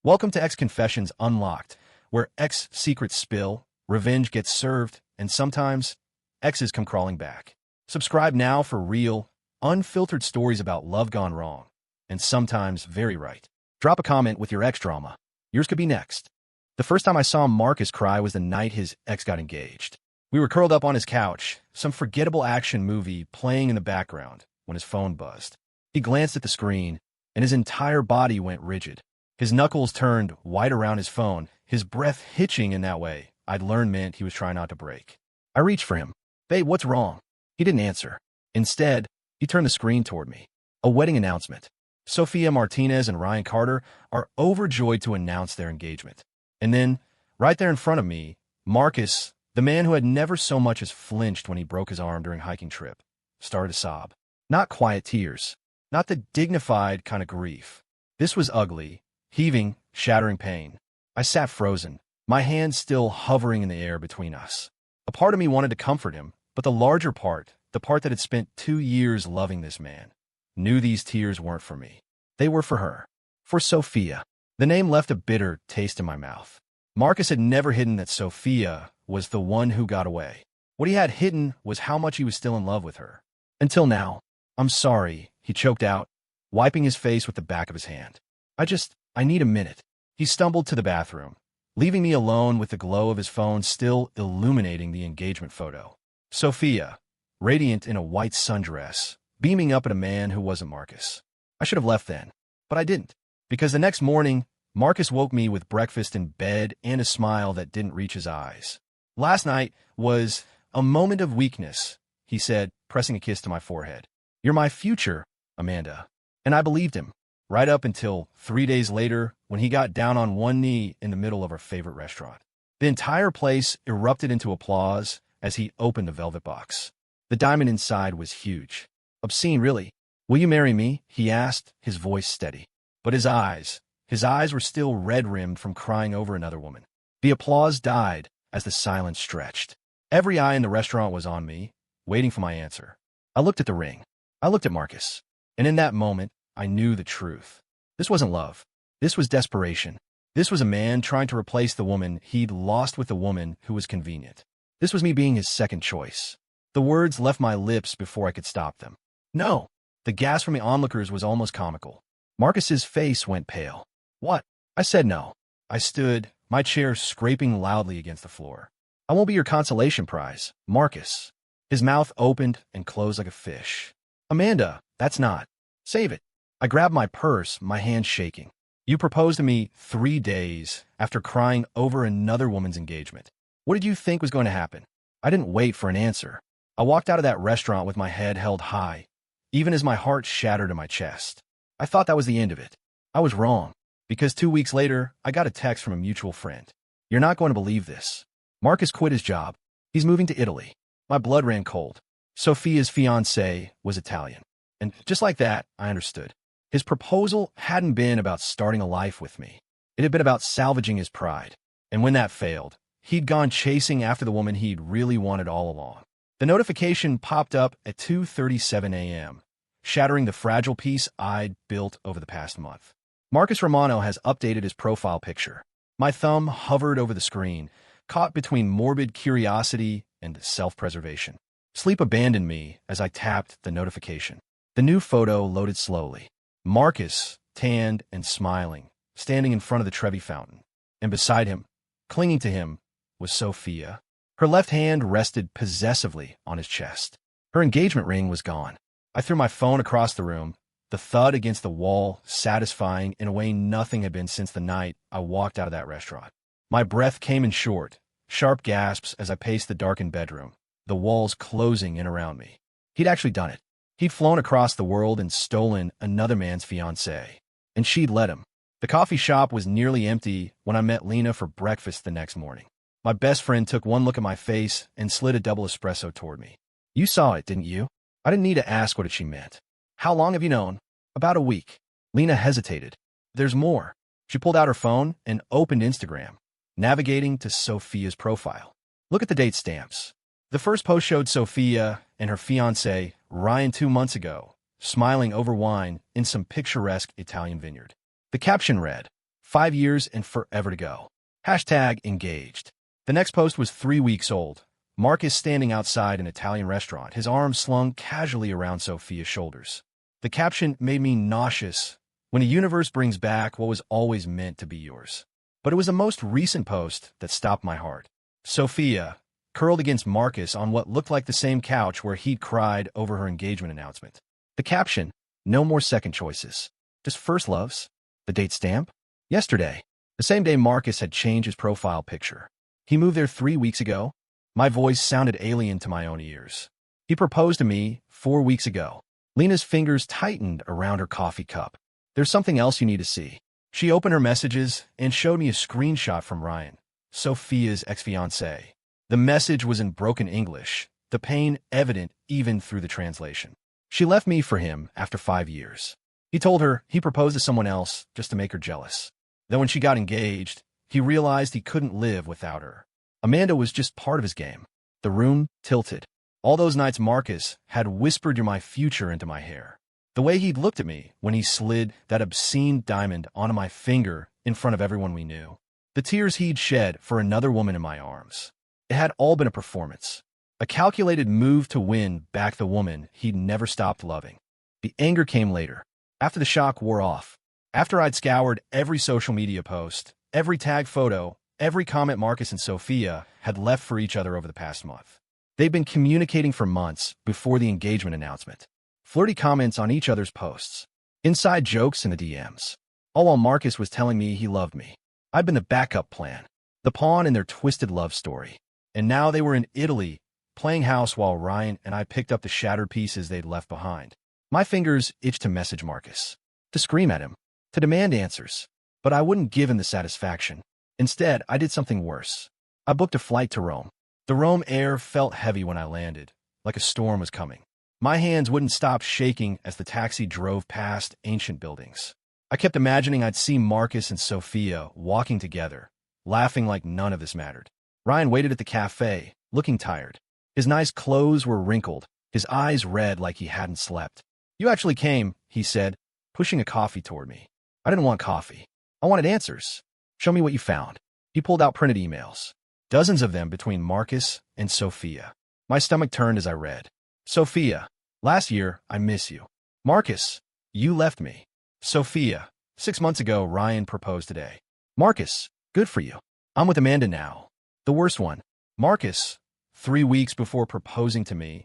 Welcome to X Confessions Unlocked, where X secrets spill, revenge gets served, and sometimes X's come crawling back. Subscribe now for real, unfiltered stories about love gone wrong, and sometimes very right. Drop a comment with your X drama. Yours could be next. The first time I saw Marcus cry was the night his ex got engaged. We were curled up on his couch, some forgettable action movie playing in the background, when his phone buzzed. He glanced at the screen, and his entire body went rigid. His knuckles turned white around his phone, his breath hitching in that way I'd learned meant he was trying not to break. I reached for him. "Babe, what's wrong?" He didn't answer. Instead, he turned the screen toward me. A wedding announcement. Sophia Martinez and Ryan Carter are overjoyed to announce their engagement. And then, right there in front of me, Marcus, the man who had never so much as flinched when he broke his arm during a hiking trip, started to sob. Not quiet tears. Not the dignified kind of grief. This was ugly, heaving, shattering pain. I sat frozen, my hands still hovering in the air between us. A part of me wanted to comfort him, but the larger part, the part that had spent 2 years loving this man, knew these tears weren't for me. They were for her. For Sophia. The name left a bitter taste in my mouth. Marcus had never hidden that Sophia was the one who got away. What he had hidden was how much he was still in love with her. Until now. "I'm sorry," he choked out, wiping his face with the back of his hand. I need a minute." He stumbled to the bathroom, leaving me alone with the glow of his phone still illuminating the engagement photo. Sophia, radiant in a white sundress, beaming up at a man who wasn't Marcus. I should have left then, but I didn't, because the next morning, Marcus woke me with breakfast in bed and a smile that didn't reach his eyes. "Last night was a moment of weakness," he said, pressing a kiss to my forehead. "You're my future, Amanda." And I believed him, right up until 3 days later when he got down on one knee in the middle of our favorite restaurant. The entire place erupted into applause as he opened the velvet box. The diamond inside was huge. Obscene, really. "Will you marry me?" he asked, his voice steady. But his eyes were still red-rimmed from crying over another woman. The applause died as the silence stretched. Every eye in the restaurant was on me, waiting for my answer. I looked at the ring. I looked at Marcus. And in that moment, I knew the truth. This wasn't love. This was desperation. This was a man trying to replace the woman he'd lost with a woman who was convenient. This was me being his second choice. The words left my lips before I could stop them. "No." The gasp from the onlookers was almost comical. Marcus's face went pale. "What?" I said no. I stood, my chair scraping loudly against the floor. "I won't be your consolation prize, Marcus." His mouth opened and closed like a fish. "Amanda, that's not. Save it." I grabbed my purse, my hand shaking. "You proposed to me 3 days after crying over another woman's engagement. What did you think was going to happen?" I didn't wait for an answer. I walked out of that restaurant with my head held high, even as my heart shattered in my chest. I thought that was the end of it. I was wrong, because 2 weeks later, I got a text from a mutual friend. "You're not going to believe this. Marcus quit his job. He's moving to Italy." My blood ran cold. Sophia's fiancé was Italian. And just like that, I understood. His proposal hadn't been about starting a life with me. It had been about salvaging his pride. And when that failed, he'd gone chasing after the woman he'd really wanted all along. The notification popped up at 2:37 a.m., shattering the fragile peace I'd built over the past month. "Marcus Romano has updated his profile picture." My thumb hovered over the screen, caught between morbid curiosity and self-preservation. Sleep abandoned me as I tapped the notification. The new photo loaded slowly. Marcus, tanned and smiling, standing in front of the Trevi fountain. And beside him, clinging to him, was Sophia. Her left hand rested possessively on his chest. Her engagement ring was gone. I threw my phone across the room, the thud against the wall satisfying in a way nothing had been since the night I walked out of that restaurant. My breath came in short, sharp gasps as I paced the darkened bedroom, the walls closing in around me. He'd actually done it. He'd flown across the world and stolen another man's fiancée. And she'd let him. The coffee shop was nearly empty when I met Lena for breakfast the next morning. My best friend took one look at my face and slid a double espresso toward me. "You saw it, didn't you?" I didn't need to ask what she meant. "How long have you known?" "About a week." Lena hesitated. "There's more." She pulled out her phone and opened Instagram, navigating to Sophia's profile. "Look at the date stamps." The first post showed Sophia and her fiancé, Ryan, 2 months ago, smiling over wine in some picturesque Italian vineyard. The caption read, 5 years and forever to go. Hashtag engaged. The next post was 3 weeks old. Marcus standing outside an Italian restaurant, his arms slung casually around Sophia's shoulders. The caption made me nauseous. When a universe brings back what was always meant to be yours. But it was the most recent post that stopped my heart. Sophia, curled against Marcus on what looked like the same couch where he'd cried over her engagement announcement. The caption, no more second choices. Just first loves. The date stamp? Yesterday. The same day Marcus had changed his profile picture. He moved there 3 weeks ago. My voice sounded alien to my own ears. He proposed to me 4 weeks ago. Lena's fingers tightened around her coffee cup. There's something else you need to see. She opened her messages and showed me a screenshot from Ryan, Sophia's ex-fiancé. The message was in broken English, the pain evident even through the translation. She left me for him after 5 years. He told her he proposed to someone else just to make her jealous. Then when she got engaged, he realized he couldn't live without her. Amanda was just part of his game. The room tilted. All those nights Marcus had whispered "you're my future" into my hair. The way he'd looked at me when he slid that obscene diamond onto my finger in front of everyone we knew. The tears he'd shed for another woman in my arms. It had all been a performance. A calculated move to win back the woman he'd never stopped loving. The anger came later, after the shock wore off. After I'd scoured every social media post, every tag photo, every comment Marcus and Sophia had left for each other over the past month. They'd been communicating for months before the engagement announcement. Flirty comments on each other's posts. Inside jokes in the DMs. All while Marcus was telling me he loved me. I'd been the backup plan. The pawn in their twisted love story. And now they were in Italy, playing house while Ryan and I picked up the shattered pieces they'd left behind. My fingers itched to message Marcus. To scream at him. To demand answers. But I wouldn't give him the satisfaction. Instead, I did something worse. I booked a flight to Rome. The Rome air felt heavy when I landed, like a storm was coming. My hands wouldn't stop shaking as the taxi drove past ancient buildings. I kept imagining I'd see Marcus and Sophia walking together, laughing like none of this mattered. Ryan waited at the cafe, looking tired. His nice clothes were wrinkled, his eyes red like he hadn't slept. "You actually came," he said, pushing a coffee toward me. I didn't want coffee. I wanted answers. "Show me what you found." He pulled out printed emails. Dozens of them between Marcus and Sophia. My stomach turned as I read. Sophia, last year, I miss you. Marcus, you left me. Sophia, 6 months ago, Ryan proposed today. Marcus, good for you. I'm with Amanda now. The worst one. Marcus, 3 weeks before proposing to me.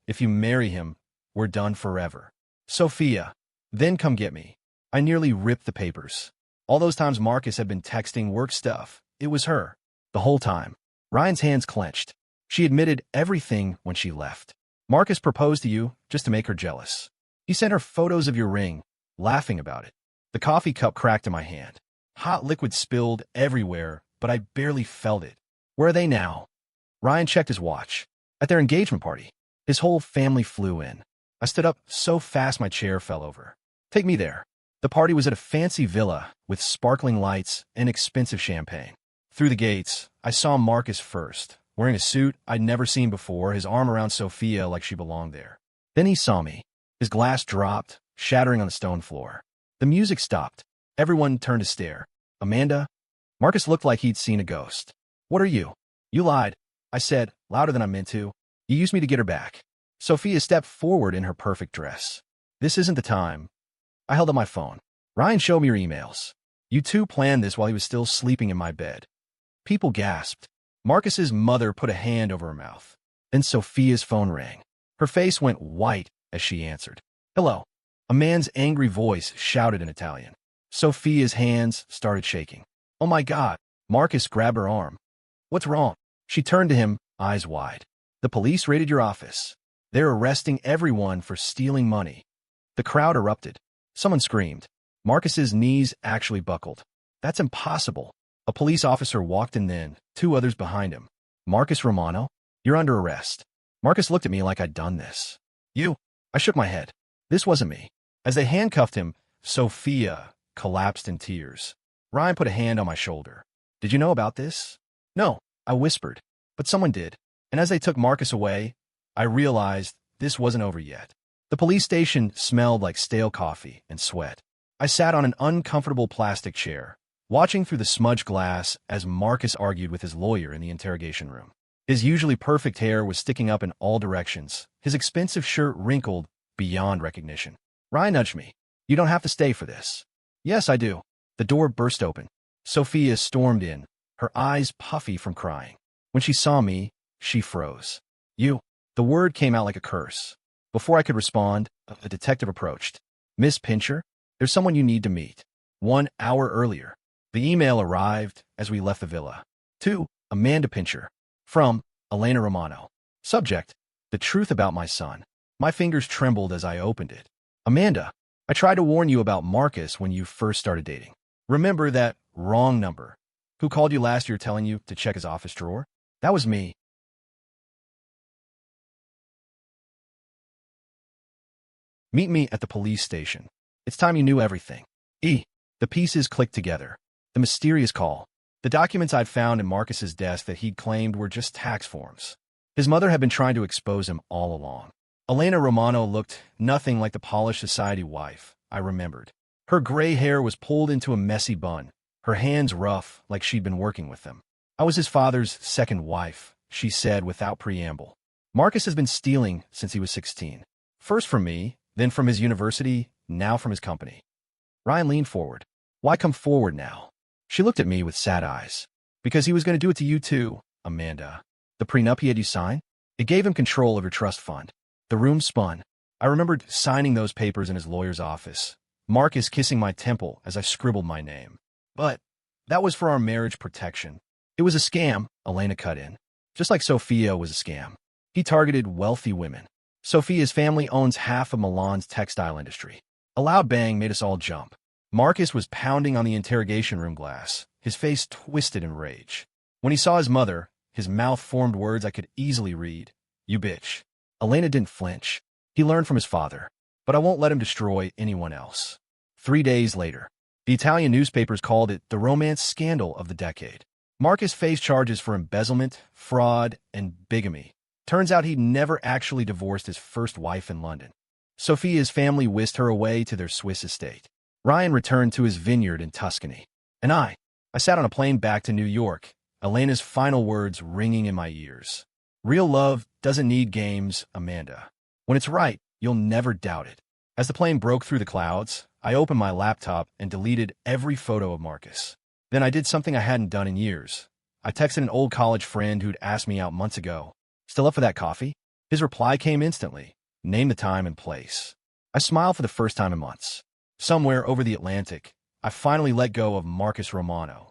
If you marry him, we're done forever. Sophia, then come get me. I nearly ripped the papers. All those times Marcus had been texting work stuff, it was her. The whole time. Ryan's hands clenched. She admitted everything when she left. Marcus proposed to you just to make her jealous. He sent her photos of your ring, laughing about it. The coffee cup cracked in my hand. Hot liquid spilled everywhere, but I barely felt it. Where are they now? Ryan checked his watch. At their engagement party. His whole family flew in. I stood up so fast my chair fell over. Take me there. The party was at a fancy villa with sparkling lights and expensive champagne. Through the gates, I saw Marcus first, wearing a suit I'd never seen before, his arm around Sophia like she belonged there. Then he saw me. His glass dropped, shattering on the stone floor. The music stopped. Everyone turned to stare. Amanda? Marcus looked like he'd seen a ghost. What are you? You lied, I said, louder than I meant to. You used me to get her back. Sophia stepped forward in her perfect dress. This isn't the time. I held up my phone. Ryan showed me your emails. You two planned this while he was still sleeping in my bed. People gasped. Marcus's mother put a hand over her mouth. Then Sophia's phone rang. Her face went white as she answered. Hello. A man's angry voice shouted in Italian. Sophia's hands started shaking. Oh my God. Marcus grabbed her arm. What's wrong? She turned to him, eyes wide. The police raided your office. They're arresting everyone for stealing money. The crowd erupted. Someone screamed. Marcus's knees actually buckled. That's impossible. A police officer walked in then, 2 others behind him. Marcus Romano? You're under arrest. Marcus looked at me like I'd done this. You? I shook my head. This wasn't me. As they handcuffed him, Sophia collapsed in tears. Ryan put a hand on my shoulder. Did you know about this? No, I whispered. But someone did. And as they took Marcus away, I realized this wasn't over yet. The police station smelled like stale coffee and sweat. I sat on an uncomfortable plastic chair, watching through the smudged glass as Marcus argued with his lawyer in the interrogation room. His usually perfect hair was sticking up in all directions, his expensive shirt wrinkled beyond recognition. Ryan nudged me. "You don't have to stay for this." "Yes, I do." The door burst open. Sophia stormed in, her eyes puffy from crying. When she saw me, she froze. "You." The word came out like a curse. Before I could respond, a detective approached. "Miss Pincher, there's someone you need to meet." 1 hour earlier, the email arrived as we left the villa. To Amanda Pincher. From Elena Romano. Subject: the truth about my son. My fingers trembled as I opened it. "Amanda, I tried to warn you about Marcus when you first started dating. Remember that wrong number? Who called you last year telling you to check his office drawer? That was me." Meet me at the police station. It's time you knew everything. The pieces clicked together. The mysterious call. The documents I'd found in Marcus's desk that he'd claimed were just tax forms. His mother had been trying to expose him all along. Elena Romano looked nothing like the polished society wife I remembered. Her gray hair was pulled into a messy bun, her hands rough like she'd been working with them. "I was his father's second wife," she said without preamble. "Marcus has been stealing since he was 16. First from me, then from his university, now from his company." Ryan leaned forward. "Why come forward now?" She looked at me with sad eyes. "Because he was going to do it to you too, Amanda. The prenup he had you sign? It gave him control of your trust fund." The room spun. I remembered signing those papers in his lawyer's office, Marcus kissing my temple as I scribbled my name. "But that was for our marriage protection." "It was a scam," Elena cut in. "Just like Sophia was a scam. He targeted wealthy women. Sophia's family owns half of Milan's textile industry." A loud bang made us all jump. Marcus was pounding on the interrogation room glass, his face twisted in rage. When he saw his mother, his mouth formed words I could easily read. "You bitch." Elena didn't flinch. "He learned from his father, but I won't let him destroy anyone else." 3 days later, the Italian newspapers called it the romance scandal of the decade. Marcus faced charges for embezzlement, fraud, and bigamy. Turns out he'd never actually divorced his first wife in London. Sophia's family whisked her away to their Swiss estate. Ryan returned to his vineyard in Tuscany. And I sat on a plane back to New York, Elena's final words ringing in my ears. "Real love doesn't need games, Amanda. When it's right, you'll never doubt it." As the plane broke through the clouds, I opened my laptop and deleted every photo of Marcus. Then I did something I hadn't done in years. I texted an old college friend who'd asked me out months ago. "Still up for that coffee?" His reply came instantly. Name the time and place. I smiled for the first time in months. Somewhere over the Atlantic, I finally let go of Marcus Romano.